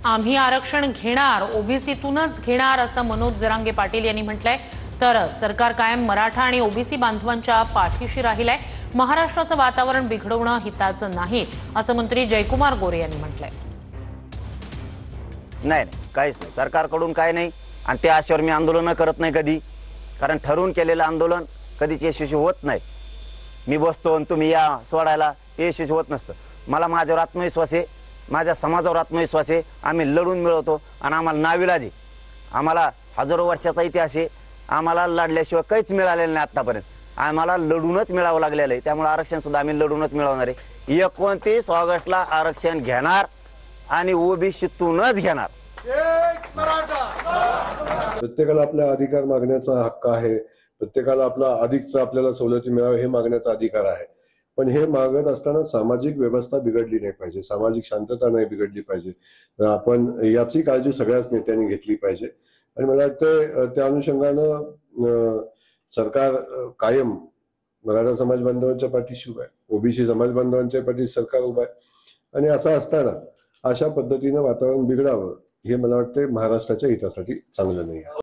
आम्ही आरक्षण घेणार, ओबीसीतूनच घेणार असं मनोज जरांगे पाटील यांनी म्हटलंय। तर सरकार कायम मराठा आणि ओबीसी बांधवांच्या पाठीशी राहिलंय। महाराष्ट्राचं वातावरण बिघडवणं हिताचं नाही असं मंत्री जयकुमार गोरे यांनी म्हटलंय। नाही काहीच नाही, सरकारकडून काय नाही आणि त्या आशेवर मी आंदोलन करत नाही कधी, कारण ठरवून केलेलं आंदोलन कधीच यशस्वी होत नाही। मी बसतो आणि तुम्ही या सोडायला, ते यशस्वी होत नसतं। मला माझ्यावर आत्मविश्वास आहे, माझ्या समाजावर आत्मविश्वास आहे। आम्ही लढून मिळवतो आणि आम्हाला नाविलाज आहे। आम्हाला हजारो वर्षाचा इतिहास आहे, आम्हाला लढल्याशिवाय काहीच मिळालेलं नाही आतापर्यंत। आम्हाला लढूनच मिळावं लागलेलं आहे, त्यामुळे आरक्षण सुद्धा आम्ही लढूनच मिळवणार आहे। 29 ऑगस्टला आरक्षण घेणार आणि ओबीसीतूनच घेणार। प्रत्येकाला आपला अधिकार मागण्याचा हक्क आहे, प्रत्येकाला आपला अधिकचा आपल्याला सवलती मिळावे हे मागण्याचा अधिकार आहे। पण हे मागत असताना सामाजिक व्यवस्था बिघडली नाही पाहिजे, सामाजिक शांतता नाही बिघडली पाहिजे। आपण याची काळजी सगळ्याच नेत्यांनी घेतली पाहिजे आणि मला वाटतं त्या अनुषंगानं सरकार कायम मराठा समाज बांधवांच्या पाठीशी उभा आहे, ओबीसी समाज बांधवांच्या पाठीशी सरकार उभा आहे। आणि असं असताना अशा पद्धतीनं वातावरण बिघडावं हे मला वाटतं महाराष्ट्राच्या हितासाठी चांगलं नाही आहे।